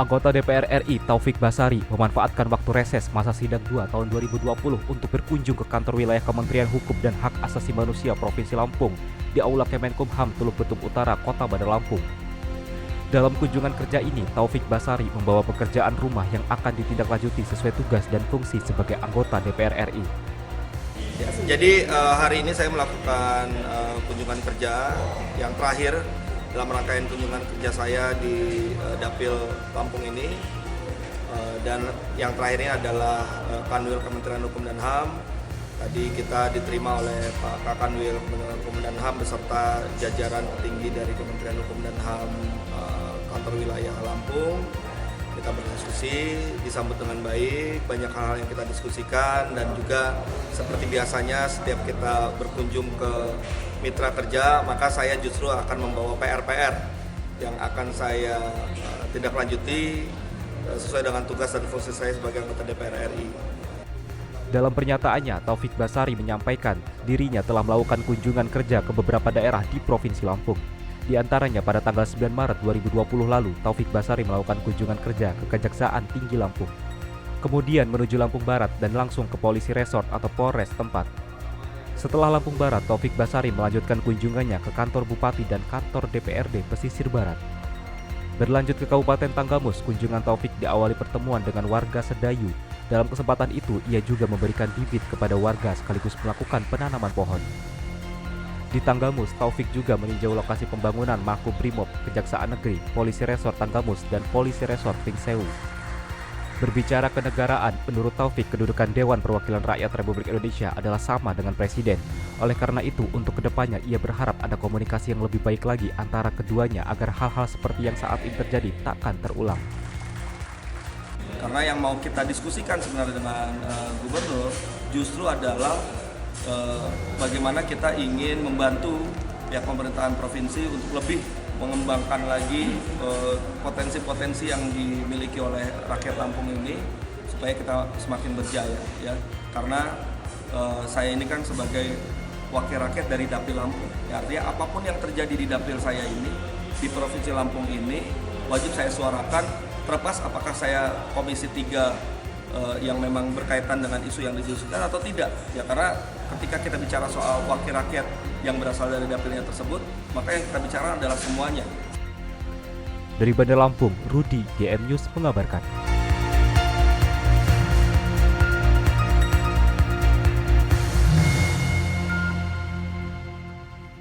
Anggota DPR RI Taufik Basari memanfaatkan waktu reses masa sidang 2 tahun 2020 untuk berkunjung ke kantor wilayah Kementerian Hukum dan Hak Asasi Manusia Provinsi Lampung di Aula Kemenkumham Teluk Betung Utara, Kota Bandar Lampung. Dalam kunjungan kerja ini, Taufik Basari membawa pekerjaan rumah yang akan ditindaklanjuti sesuai tugas dan fungsi sebagai anggota DPR RI. Jadi hari ini saya melakukan kunjungan kerja yang terakhir dalam rangkaian kunjungan kerja saya di Dapil Lampung ini, dan yang terakhir ini adalah Kanwil Kementerian Hukum dan HAM. Tadi kita diterima oleh Pak Kakanwil Kementerian Hukum dan HAM beserta jajaran petinggi dari Kementerian Hukum dan HAM kantor wilayah Lampung. Kita berdiskusi, disambut dengan baik, banyak hal-hal yang kita diskusikan, dan juga seperti biasanya setiap kita berkunjung ke mitra kerja, maka saya justru akan membawa PR-PR yang akan saya tindak lanjuti sesuai dengan tugas dan fungsi saya sebagai anggota DPR RI. Dalam pernyataannya, Taufik Basari menyampaikan dirinya telah melakukan kunjungan kerja ke beberapa daerah di Provinsi Lampung. Di antaranya pada tanggal 9 Maret 2020 lalu, Taufik Basari melakukan kunjungan kerja ke Kejaksaan Tinggi Lampung. Kemudian menuju Lampung Barat dan langsung ke Polisi Resort atau Polres tempat. Setelah Lampung Barat, Taufik Basari melanjutkan kunjungannya ke kantor Bupati dan kantor DPRD Pesisir Barat. Berlanjut ke Kabupaten Tanggamus, kunjungan Taufik diawali pertemuan dengan warga Sedayu. Dalam kesempatan itu, ia juga memberikan bibit kepada warga sekaligus melakukan penanaman pohon. Di Tanggamus, Taufik juga meninjau lokasi pembangunan Makobrimob, Kejaksaan Negeri, Polisi Resort Tanggamus, dan Polisi Resort Pingsewu. Berbicara kenegaraan, menurut Taufik, kedudukan Dewan Perwakilan Rakyat Republik Indonesia adalah sama dengan Presiden. Oleh karena itu, untuk kedepannya ia berharap ada komunikasi yang lebih baik lagi antara keduanya agar hal-hal seperti yang saat ini terjadi takkan terulang. Karena yang mau kita diskusikan sebenarnya dengan Gubernur justru adalah bagaimana kita ingin membantu pihak pemerintahan provinsi untuk lebih mengembangkan lagi potensi-potensi yang dimiliki oleh rakyat Lampung ini supaya kita semakin berjaya, ya. Karena saya ini kan sebagai wakil rakyat dari Dapil Lampung, ya, artinya apapun yang terjadi di Dapil saya ini di Provinsi Lampung ini wajib saya suarakan, terlepas apakah saya Komisi 3 yang memang berkaitan dengan isu yang didiskusikan atau tidak, ya. Karena ketika kita bicara soal wakil rakyat yang berasal dari dapilnya tersebut, maka yang kita bicara adalah semuanya. Dari Bandar Lampung, Rudi, GM News mengabarkan.